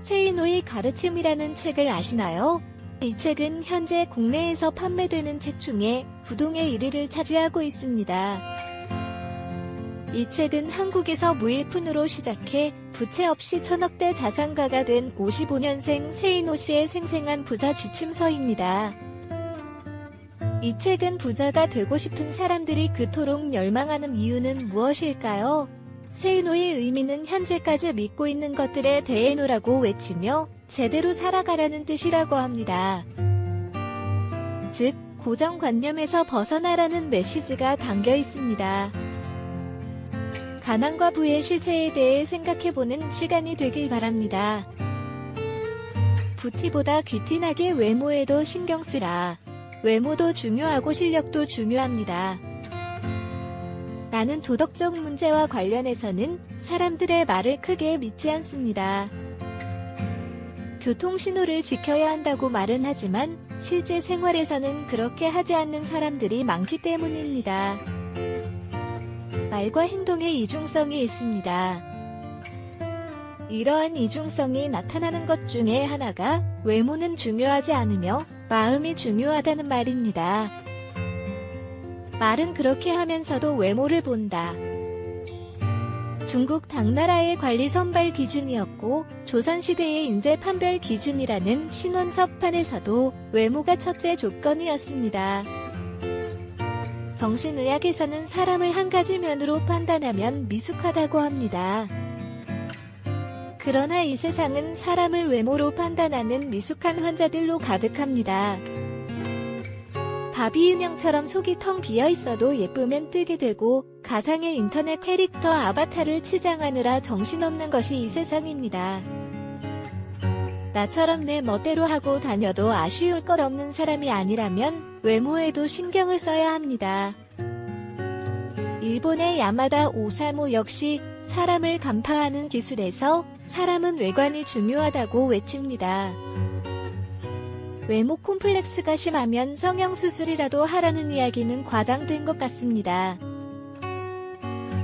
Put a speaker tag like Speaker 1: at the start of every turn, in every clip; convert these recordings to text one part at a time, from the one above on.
Speaker 1: 세이노의 가르침이라는 책을 아시나요? 이 책은 현재 국내에서 판매되는 책 중에 부동의 1위를 차지하고 있습니다. 이 책은 한국에서 무일푼으로 시작해 부채 없이 천억대 자산가가 된 55년생 세이노 씨의 생생한 부자 지침서입니다. 이 책은 부자가 되고 싶은 사람들이 그토록 열망하는 이유는 무엇일까요? 세이노의 의미는 현재까지 믿고 있는 것들에 대해 놓으라고 외치며 제대로 살아가라는 뜻이라고 합니다. 즉, 고정관념에서 벗어나라는 메시지가 담겨 있습니다. 가난과 부의 실체에 대해 생각해보는 시간이 되길 바랍니다. 부티보다 귀티나게 외모에도 신경 쓰라. 외모도 중요하고 실력도 중요합니다. 나는 도덕적 문제와 관련해서는 사람들의 말을 크게 믿지 않습니다. 교통신호를 지켜야 한다고 말은 하지만 실제 생활에서는 그렇게 하지 않는 사람들이 많기 때문입니다. 말과 행동에 이중성이 있습니다. 이러한 이중성이 나타나는 것 중에 하나가 외모는 중요하지 않으며 마음이 중요하다는 말입니다. 말은 그렇게 하면서도 외모를 본다. 중국 당나라의 관리 선발 기준이었고 조선시대의 인재 판별 기준이라는 신원섭판에서도 외모가 첫째 조건이었습니다. 정신의학에서는 사람을 한 가지 면으로 판단하면 미숙하다고 합니다. 그러나 이 세상은 사람을 외모로 판단하는 미숙한 환자들로 가득합니다. 바비 인형처럼 속이 텅 비어 있어도 예쁘면 뜨게 되고 가상의 인터넷 캐릭터 아바타를 치장하느라 정신없는 것이 이 세상입니다. 나처럼 내 멋대로 하고 다녀도 아쉬울 것 없는 사람이 아니라면 외모에도 신경을 써야 합니다. 일본의 야마다 오사무 역시 사람을 간파하는 기술에서 사람은 외관이 중요하다고 외칩니다. 외모 콤플렉스가 심하면 성형수술이라도 하라는 이야기는 과장된 것 같습니다.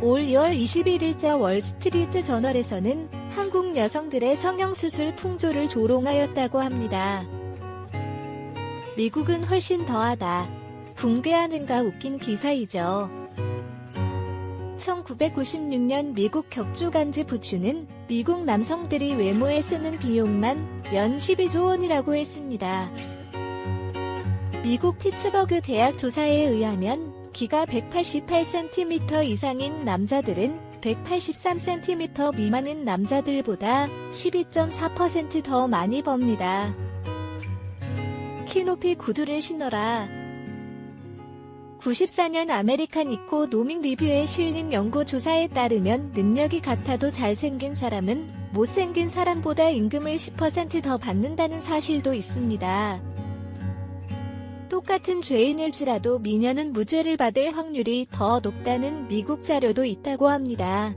Speaker 1: 올 2월 21일자 월스트리트 저널에서는 한국 여성들의 성형수술 풍조를 조롱하였다고 합니다. 미국은 훨씬 더하다. 붕괴하는가 웃긴 기사이죠. 1996년 미국 격주간지 부추는 미국 남성들이 외모에 쓰는 비용만 연 12조 원이라고 했습니다. 미국 피츠버그 대학 조사에 의하면 키가 188cm 이상인 남자들은 183cm 미만인 남자들보다 12.4% 더 많이 법니다. 키높이 구두를 신어라. 94년 아메리칸 이코노믹 리뷰에 실린 연구 조사에 따르면 능력이 같아도 잘생긴 사람은 못생긴 사람보다 임금을 10% 더 받는다는 사실도 있습니다. 똑같은 죄인일지라도 미녀는 무죄를 받을 확률이 더 높다는 미국 자료도 있다고 합니다.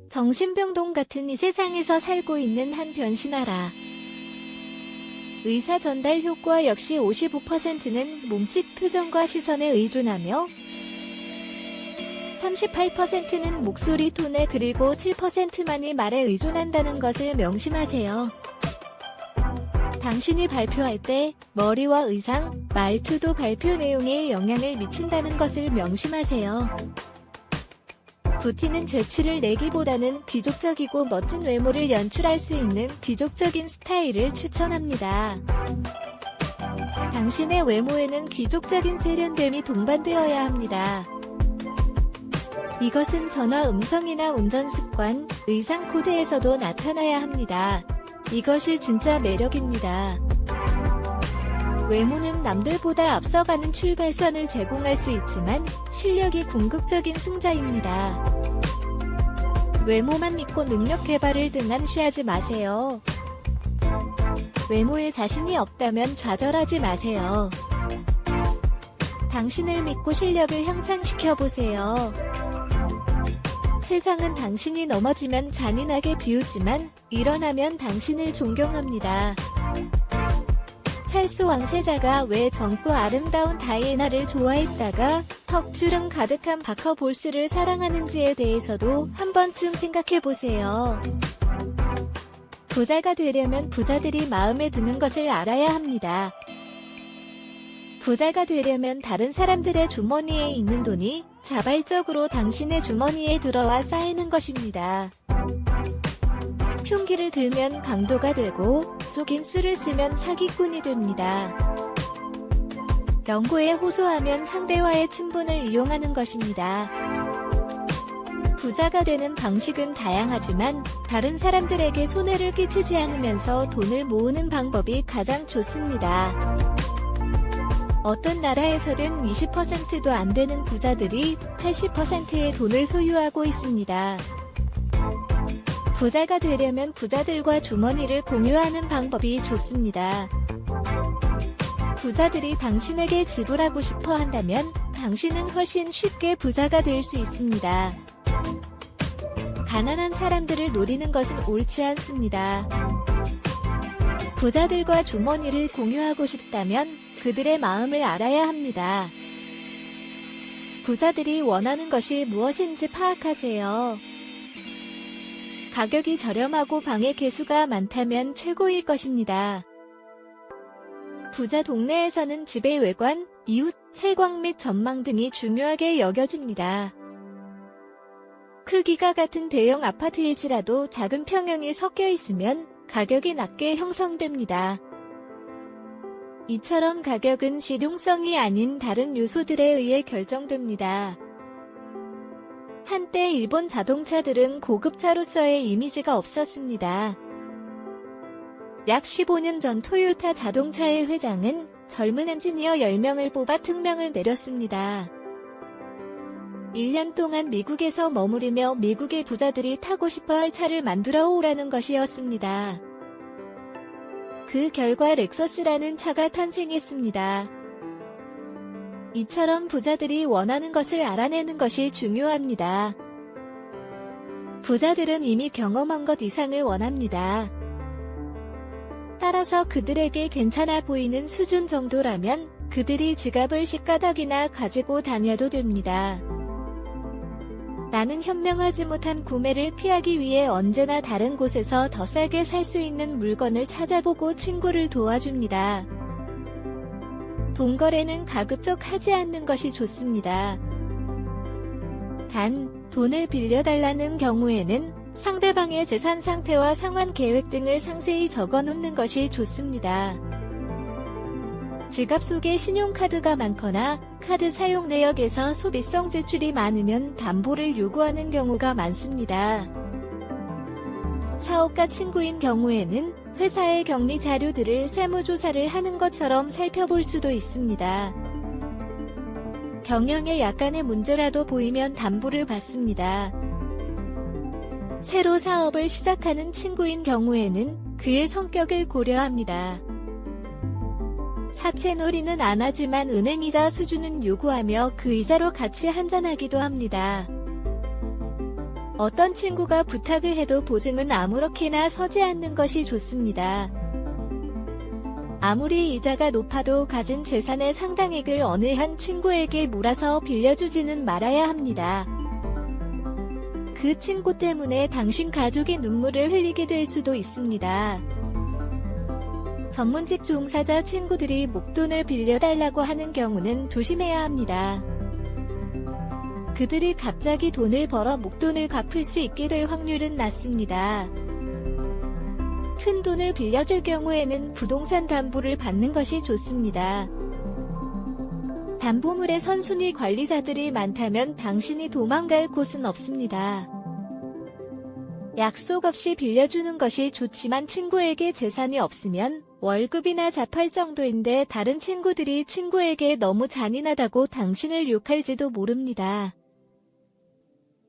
Speaker 1: 정신병동 같은 이 세상에서 살고 있는 한 변신하라. 의사 전달 효과 역시 55%는 몸짓 표정과 시선에 의존하며 38%는 목소리 톤에 그리고 7%만이 말에 의존한다는 것을 명심하세요. 당신이 발표할 때 머리와 의상, 말투도 발표 내용에 영향을 미친다는 것을 명심하세요. 부티는 재치를 내기보다는 귀족적이고 멋진 외모를 연출할 수 있는 귀족적인 스타일을 추천합니다. 당신의 외모에는 귀족적인 세련됨이 동반되어야 합니다. 이것은 전화 음성이나 운전 습관, 의상 코드에서도 나타나야 합니다. 이것이 진짜 매력입니다. 외모는 남들보다 앞서가는 출발선을 제공할 수 있지만 실력이 궁극적인 승자입니다. 외모만 믿고 능력 개발을 등한시하지 마세요. 외모에 자신이 없다면 좌절하지 마세요. 당신을 믿고 실력을 향상시켜보세요. 세상은 당신이 넘어지면 잔인하게 비웃지만 일어나면 당신을 존경합니다. 찰스 왕세자가 왜 젊고 아름다운 다이애나를 좋아했다가 턱주름 가득한 바커볼스를 사랑하는지에 대해서도 한 번쯤 생각해보세요. 부자가 되려면 부자들이 마음에 드는 것을 알아야 합니다. 부자가 되려면 다른 사람들의 주머니에 있는 돈이 자발적으로 당신의 주머니에 들어와 쌓이는 것입니다. 흉기를 들면 강도가 되고 속인 수를 쓰면 사기꾼이 됩니다. 연고에 호소하면 상대와의 친분을 이용하는 것입니다. 부자가 되는 방식은 다양하지만 다른 사람들에게 손해를 끼치지 않으면서 돈을 모으는 방법이 가장 좋습니다. 어떤 나라에서든 20%도 안 되는 부자들이 80%의 돈을 소유하고 있습니다. 부자가 되려면 부자들과 주머니를 공유하는 방법이 좋습니다. 부자들이 당신에게 지불하고 싶어 한다면 당신은 훨씬 쉽게 부자가 될 수 있습니다. 가난한 사람들을 노리는 것은 옳지 않습니다. 부자들과 주머니를 공유하고 싶다면 그들의 마음을 알아야 합니다. 부자들이 원하는 것이 무엇인지 파악하세요. 가격이 저렴하고 방의 개수가 많다면 최고일 것입니다. 부자 동네에서는 집의 외관, 이웃, 채광 및 전망 등이 중요하게 여겨집니다. 크기가 같은 대형 아파트일지라도 작은 평형이 섞여 있으면 가격이 낮게 형성됩니다. 이처럼 가격은 실용성이 아닌 다른 요소들에 의해 결정됩니다. 한때 일본 자동차들은 고급차로서의 이미지가 없었습니다. 약 15년 전 토요타 자동차의 회장은 젊은 엔지니어 10명을 뽑아 특명을 내렸습니다. 1년 동안 미국에서 머무르며 미국의 부자들이 타고 싶어할 차를 만들어 오라는 것이었습니다. 그 결과 렉서스라는 차가 탄생했습니다. 이처럼 부자들이 원하는 것을 알아내는 것이 중요합니다. 부자들은 이미 경험한 것 이상을 원합니다. 따라서 그들에게 괜찮아 보이는 수준 정도라면 그들이 지갑을 시가닥이나 가지고 다녀도 됩니다. 나는 현명하지 못한 구매를 피하기 위해 언제나 다른 곳에서 더 싸게 살 수 있는 물건을 찾아보고 친구를 도와줍니다. 돈 거래는 가급적 하지 않는 것이 좋습니다. 단, 돈을 빌려달라는 경우에는 상대방의 재산 상태와 상환 계획 등을 상세히 적어 놓는 것이 좋습니다. 지갑 속에 신용카드가 많거나 카드 사용 내역에서 소비성 지출이 많으면 담보를 요구하는 경우가 많습니다. 사업가 친구인 경우에는 회사의 격리 자료들을 세무조사를 하는 것처럼 살펴볼 수도 있습니다. 경영에 약간의 문제라도 보이면 담보를 받습니다. 새로 사업을 시작하는 친구인 경우에는 그의 성격을 고려합니다. 사채놀이는 안 하지만 은행이자 수주는 요구하며 그 이자로 같이 한잔하기도 합니다. 어떤 친구가 부탁을 해도 보증은 아무렇게나 서지 않는 것이 좋습니다. 아무리 이자가 높아도 가진 재산의 상당액을 어느 한 친구에게 몰아서 빌려주지는 말아야 합니다. 그 친구 때문에 당신 가족이 눈물을 흘리게 될 수도 있습니다. 전문직 종사자 친구들이 목돈을 빌려달라고 하는 경우는 조심해야 합니다. 그들이 갑자기 돈을 벌어 목돈을 갚을 수 있게 될 확률은 낮습니다. 큰 돈을 빌려줄 경우에는 부동산 담보를 받는 것이 좋습니다. 담보물의 선순위 관리자들이 많다면 당신이 도망갈 곳은 없습니다. 약속 없이 빌려주는 것이 좋지만 친구에게 재산이 없으면 월급이나 잡할 정도인데 다른 친구들이 친구에게 너무 잔인하다고 당신을 욕할지도 모릅니다.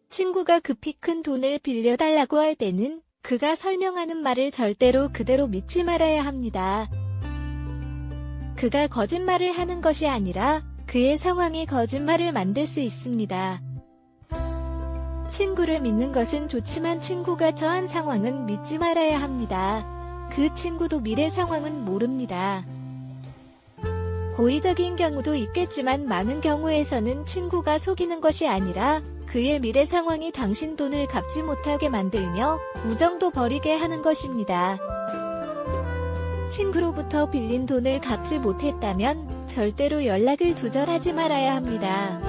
Speaker 1: 친구가 급히 큰 돈을 빌려달라고 할 때는 그가 설명하는 말을 절대로 그대로 믿지 말아야 합니다. 그가 거짓말을 하는 것이 아니라 그의 상황이 거짓말을 만들 수 있습니다. 친구를 믿는 것은 좋지만 친구가 처한 상황은 믿지 말아야 합니다. 그 친구도 미래 상황은 모릅니다. 고의적인 경우도 있겠지만 많은 경우에서는 친구가 속이는 것이 아니라 그의 미래 상황이 당신 돈을 갚지 못하게 만들며 우정도 버리게 하는 것입니다. 친구로부터 빌린 돈을 갚지 못했다면 절대로 연락을 두절하지 말아야 합니다.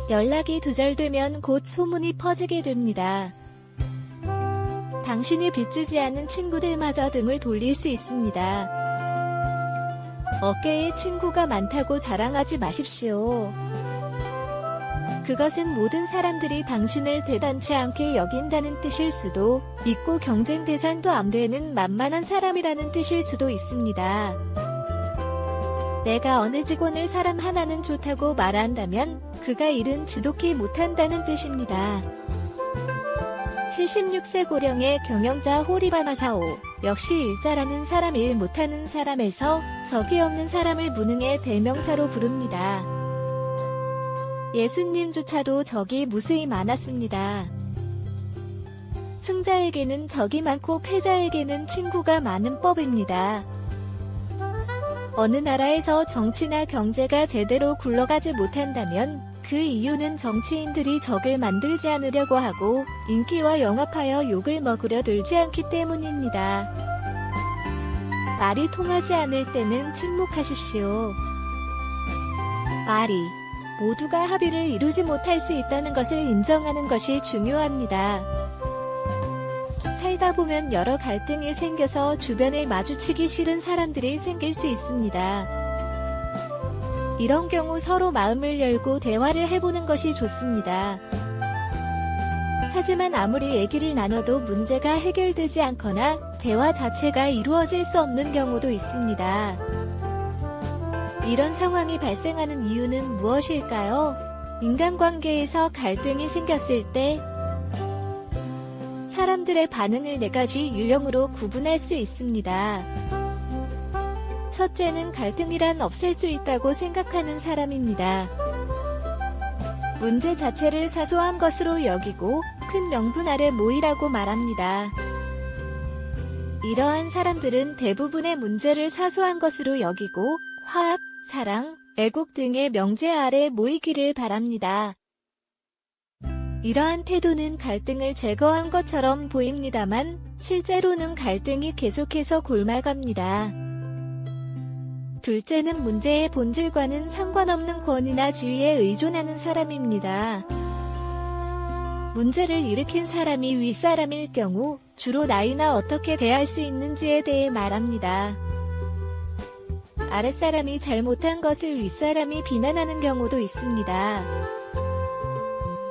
Speaker 1: 연락이 두절되면 곧 소문이 퍼지게 됩니다. 당신이 빚주지 않은 친구들마저 등을 돌릴 수 있습니다. 어깨에 친구가 많다고 자랑하지 마십시오. 그것은 모든 사람들이 당신을 대단치 않게 여긴다는 뜻일 수도 있고 경쟁 대상도 안 되는 만만한 사람이라는 뜻일 수도 있습니다. 내가 어느 직원을 사람 하나는 좋다고 말한다면 그가 일은 지독히 못한다는 뜻입니다. 76세 고령의 경영자 호리바 마사오, 역시 일 잘하는 사람 일 못하는 사람에서 적이 없는 사람을 무능의 대명사로 부릅니다. 예수님조차도 적이 무수히 많았습니다. 승자에게는 적이 많고 패자에게는 친구가 많은 법입니다. 어느 나라에서 정치나 경제가 제대로 굴러가지 못한다면 그 이유는 정치인들이 적을 만들지 않으려고 하고 인기와 영합하여 욕을 먹으려 들지 않기 때문입니다. 말이 통하지 않을 때는 침묵하십시오. 말이 모두가 합의를 이루지 못할 수 있다는 것을 인정하는 것이 중요합니다. 살다 보면 여러 갈등이 생겨서 주변에 마주치기 싫은 사람들이 생길 수 있습니다. 이런 경우 서로 마음을 열고 대화를 해보는 것이 좋습니다. 하지만 아무리 얘기를 나눠도 문제가 해결되지 않거나 대화 자체가 이루어질 수 없는 경우도 있습니다. 이런 상황이 발생하는 이유는 무엇일까요? 인간관계에서 갈등이 생겼을 때 사람들의 반응을 4가지 유형으로 구분할 수 있습니다. 첫째는 갈등이란 없앨 수 있다고 생각하는 사람입니다. 문제 자체를 사소한 것으로 여기고 큰 명분 아래 모이라고 말합니다. 이러한 사람들은 대부분의 문제를 사소한 것으로 여기고 화합, 사랑, 애국 등의 명제 아래 모이기를 바랍니다. 이러한 태도는 갈등을 제거한 것처럼 보입니다만 실제로는 갈등이 계속해서 골마갑니다. 둘째는 문제의 본질과는 상관없는 권위나 지위에 의존하는 사람입니다. 문제를 일으킨 사람이 윗사람일 경우 주로 나이나 어떻게 대할 수 있는지에 대해 말합니다. 아랫사람이 잘못한 것을 윗사람이 비난하는 경우도 있습니다.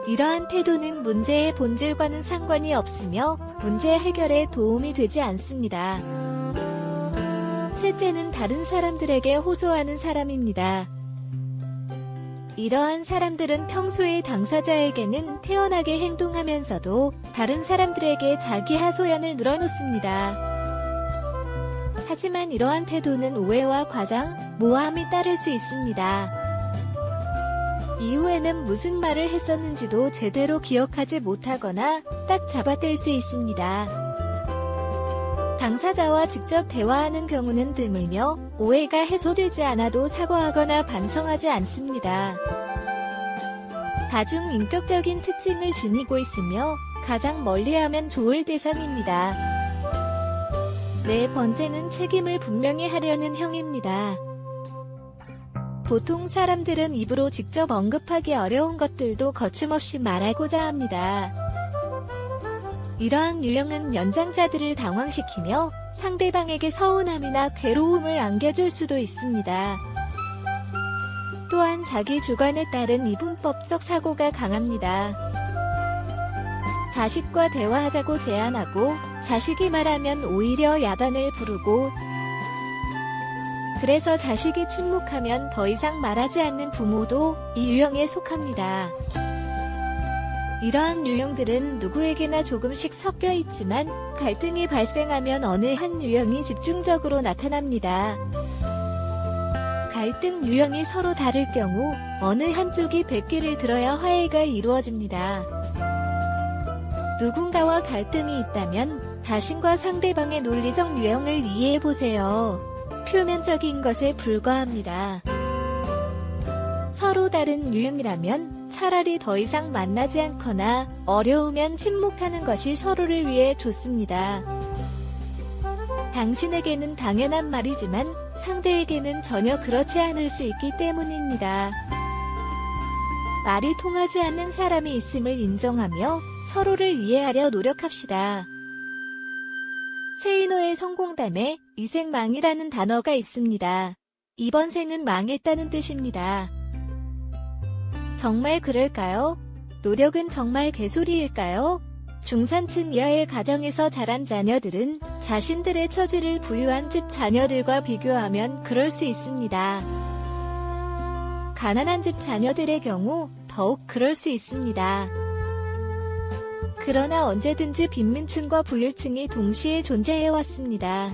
Speaker 1: 이러한 태도는 문제의 본질과는 상관이 없으며 문제 해결에 도움이 되지 않습니다. 셋째는 다른 사람들에게 호소하는 사람입니다. 이러한 사람들은 평소에 당사자에게는 태연하게 행동하면서도 다른 사람들에게 자기 하소연을 늘어놓습니다. 하지만 이러한 태도는 오해와 과장, 모함이 따를 수 있습니다. 이후에는 무슨 말을 했었는지도 제대로 기억하지 못하거나 딱 잡아뗄 수 있습니다. 당사자와 직접 대화하는 경우는 드물며 오해가 해소되지 않아도 사과하거나 반성하지 않습니다. 다중인격적인 특징을 지니고 있으며 가장 멀리하면 좋을 대상입니다. 네 번째는 책임을 분명히 하려는 형입니다. 보통 사람들은 입으로 직접 언급하기 어려운 것들도 거침없이 말하고자 합니다. 이러한 유형은 연장자들을 당황시키며 상대방에게 서운함이나 괴로움을 안겨줄 수도 있습니다. 또한 자기 주관에 따른 이분법적 사고가 강합니다. 자식과 대화하자고 제안하고 자식이 말하면 오히려 야단을 부르고 그래서 자식이 침묵하면 더 이상 말하지 않는 부모도 이 유형에 속합니다. 이러한 유형들은 누구에게나 조금씩 섞여 있지만 갈등이 발생하면 어느 한 유형이 집중적으로 나타납니다. 갈등 유형이 서로 다를 경우 어느 한쪽이 100개를 들어야 화해가 이루어집니다. 누군가와 갈등이 있다면 자신과 상대방의 논리적 유형을 이해해보세요. 표면적인 것에 불과합니다. 서로 다른 유형이라면 차라리 더 이상 만나지 않거나 어려우면 침묵하는 것이 서로를 위해 좋습니다. 당신에게는 당연한 말이지만 상대에게는 전혀 그렇지 않을 수 있기 때문입니다. 말이 통하지 않는 사람이 있음을 인정하며 서로를 이해하려 노력합시다. 세이노의 성공담에 이생망이라는 단어가 있습니다. 이번 생은 망했다는 뜻입니다. 정말 그럴까요? 노력은 정말 개소리일까요? 중산층 이하의 가정에서 자란 자녀들은 자신들의 처지를 부유한 집 자녀들과 비교하면 그럴 수 있습니다. 가난한 집 자녀들의 경우 더욱 그럴 수 있습니다. 그러나 언제든지 빈민층과 부유층이 동시에 존재해왔습니다.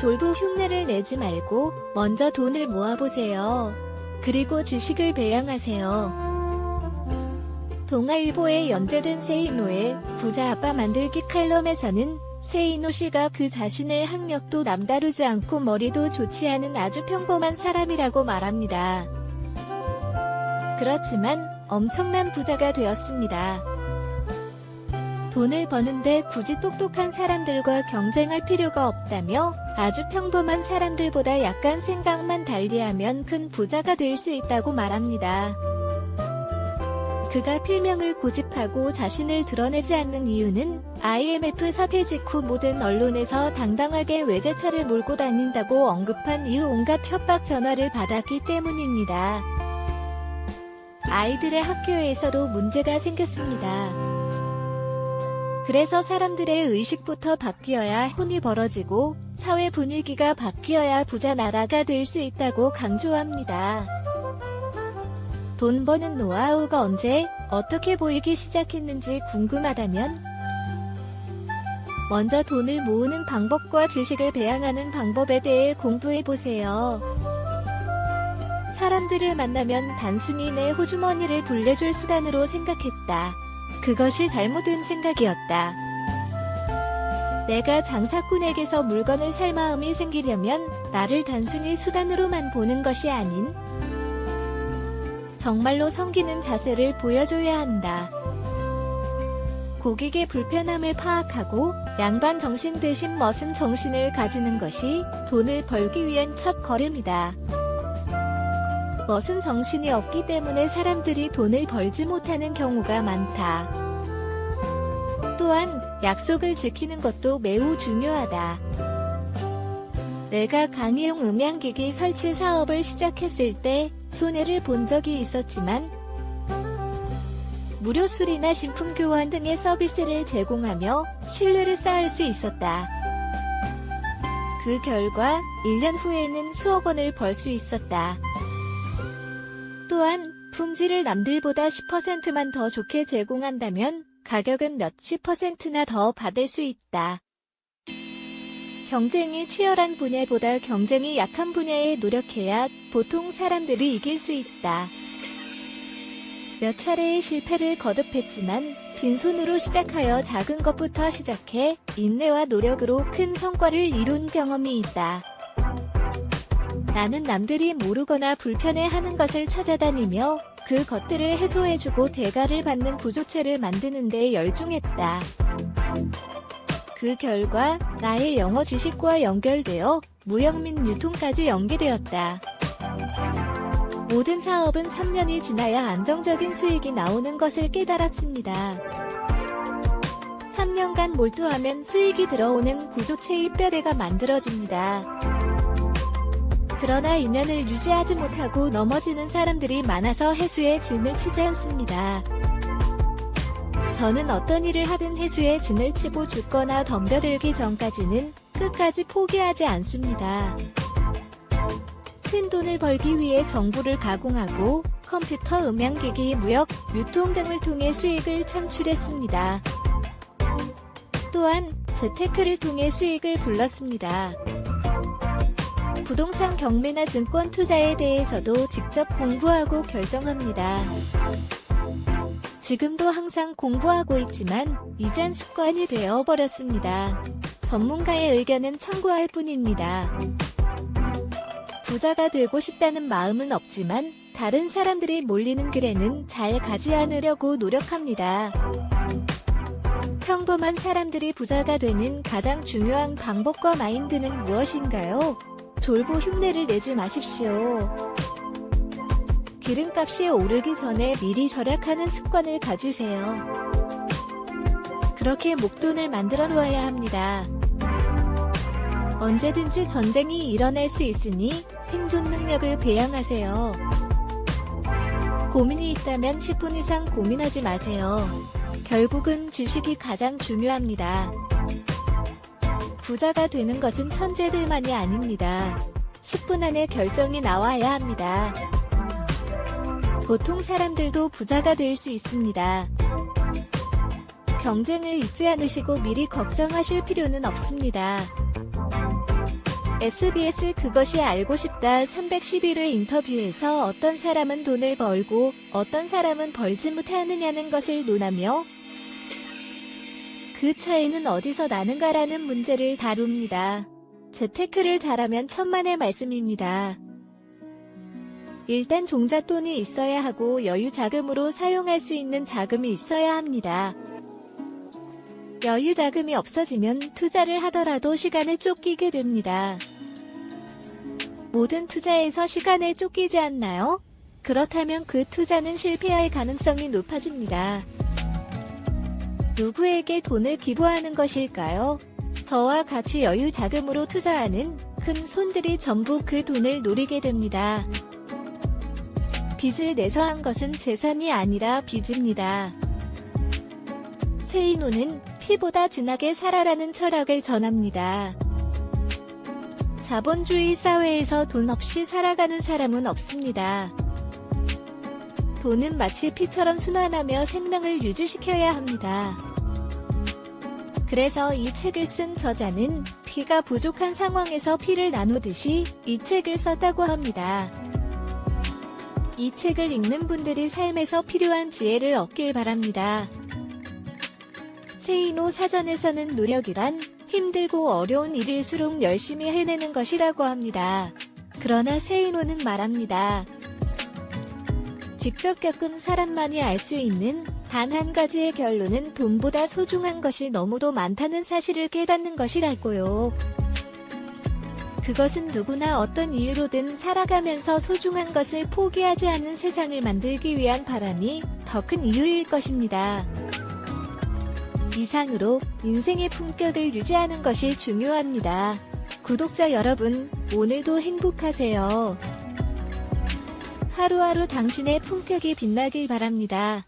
Speaker 1: 졸부 흉내를 내지 말고 먼저 돈을 모아보세요. 그리고 지식을 배양하세요. 동아일보에 연재된 세이노의 부자 아빠 만들기 칼럼에서는 세이노 씨가 그 자신을 학력도 남다르지 않고 머리도 좋지 않은 아주 평범한 사람이라고 말합니다. 그렇지만 엄청난 부자가 되었습니다. 돈을 버는데 굳이 똑똑한 사람들과 경쟁할 필요가 없다며 아주 평범한 사람들보다 약간 생각만 달리하면 큰 부자가 될 수 있다고 말합니다. 그가 필명을 고집하고 자신을 드러내지 않는 이유는 IMF 사태 직후 모든 언론에서 당당하게 외제차를 몰고 다닌다고 언급한 이후 온갖 협박 전화를 받았기 때문입니다. 아이들의 학교에서도 문제가 생겼습니다. 그래서 사람들의 의식부터 바뀌어야 혼이 벌어지고 사회 분위기가 바뀌어야 부자 나라가 될 수 있다고 강조합니다. 돈 버는 노하우가 언제, 어떻게 보이기 시작했는지 궁금하다면 먼저 돈을 모으는 방법과 지식을 배양하는 방법에 대해 공부해보세요. 사람들을 만나면 단순히 내 호주머니를 불려줄 수단으로 생각했다. 그것이 잘못된 생각이었다. 내가 장사꾼에게서 물건을 살 마음이 생기려면 나를 단순히 수단으로만 보는 것이 아닌 정말로 섬기는 자세를 보여줘야 한다. 고객의 불편함을 파악하고 양반 정신 대신 멋은 정신을 가지는 것이 돈을 벌기 위한 첫 걸음이다. 멋은 정신이 없기 때문에 사람들이 돈을 벌지 못하는 경우가 많다. 또한 약속을 지키는 것도 매우 중요하다. 내가 강의용 음향기기 설치 사업을 시작했을 때 손해를 본 적이 있었지만 무료 수리나 신품 교환 등의 서비스를 제공하며 신뢰를 쌓을 수 있었다. 그 결과 1년 후에는 수억 원을 벌 수 있었다. 또한 품질을 남들보다 10%만 더 좋게 제공한다면 가격은 몇십 %나 더 받을 수 있다. 경쟁이 치열한 분야보다 경쟁이 약한 분야에 노력해야 보통 사람들이 이길 수 있다. 몇 차례의 실패를 거듭했지만 빈손으로 시작하여 작은 것부터 시작해 인내와 노력으로 큰 성과를 이룬 경험이 있다. 나는 남들이 모르거나 불편해하는 것을 찾아다니며 그 것들을 해소해주고 대가를 받는 구조체를 만드는 데 열중했다. 그 결과 나의 영어 지식과 연결되어 무역 및 유통까지 연계되었다. 모든 사업은 3년이 지나야 안정적인 수익이 나오는 것을 깨달았습니다. 3년간 몰두하면 수익이 들어오는 구조체의 뼈대가 만들어집니다. 그러나 인연을 유지하지 못하고 넘어지는 사람들이 많아서 해수의 진을 치지 않습니다. 저는 어떤 일을 하든 해수의 진을 치고 죽거나 덤벼들기 전까지는 끝까지 포기하지 않습니다. 큰 돈을 벌기 위해 정보를 가공하고 컴퓨터, 음향기기, 무역, 유통 등을 통해 수익을 창출했습니다. 또한 재테크를 통해 수익을 불렀습니다. 부동산 경매나 증권 투자에 대해서도 직접 공부하고 결정합니다. 지금도 항상 공부하고 있지만 이젠 습관이 되어버렸습니다. 전문가의 의견은 참고할 뿐입니다. 부자가 되고 싶다는 마음은 없지만 다른 사람들이 몰리는 길에는 잘 가지 않으려고 노력합니다. 평범한 사람들이 부자가 되는 가장 중요한 방법과 마인드는 무엇인가요? 졸부 흉내를 내지 마십시오. 기름값이 오르기 전에 미리 절약하는 습관을 가지세요. 그렇게 목돈을 만들어 놓아야 합니다. 언제든지 전쟁이 일어날 수 있으니 생존 능력을 배양하세요. 고민이 있다면 10분 이상 고민하지 마세요. 결국은 지식이 가장 중요합니다. 부자가 되는 것은 천재들만이 아닙니다. 10분 안에 결정이 나와야 합니다. 보통 사람들도 부자가 될 수 있습니다. 경쟁을 잊지 않으시고 미리 걱정하실 필요는 없습니다. SBS 그것이 알고 싶다 311회 인터뷰에서 어떤 사람은 돈을 벌고 어떤 사람은 벌지 못하느냐는 것을 논하며 그 차이는 어디서 나는가라는 문제를 다룹니다. 재테크를 잘하면 천만의 말씀입니다. 일단 종잣돈이 있어야 하고 여유 자금으로 사용할 수 있는 자금이 있어야 합니다. 여유 자금이 없어지면 투자를 하더라도 시간에 쫓기게 됩니다. 모든 투자에서 시간에 쫓기지 않나요? 그렇다면 그 투자는 실패할 가능성이 높아집니다. 누구에게 돈을 기부하는 것일까요? 저와 같이 여유 자금으로 투자하는 큰 손들이 전부 그 돈을 노리게 됩니다. 빚을 내서 한 것은 재산이 아니라 빚입니다. 세이노는 피보다 진하게 살아라는 철학을 전합니다. 자본주의 사회에서 돈 없이 살아가는 사람은 없습니다. 돈은 마치 피처럼 순환하며 생명을 유지시켜야 합니다. 그래서 이 책을 쓴 저자는 피가 부족한 상황에서 피를 나누듯이 이 책을 썼다고 합니다. 이 책을 읽는 분들이 삶에서 필요한 지혜를 얻길 바랍니다. 세이노 사전에서는 노력이란 힘들고 어려운 일일수록 열심히 해내는 것이라고 합니다. 그러나 세이노는 말합니다. 직접 겪은 사람만이 알 수 있는 단 한 가지의 결론은 돈보다 소중한 것이 너무도 많다는 사실을 깨닫는 것이라고요. 그것은 누구나 어떤 이유로든 살아가면서 소중한 것을 포기하지 않는 세상을 만들기 위한 바람이 더 큰 이유일 것입니다. 이상으로 인생의 품격을 유지하는 것이 중요합니다. 구독자 여러분, 오늘도 행복하세요. 하루하루 당신의 품격이 빛나길 바랍니다.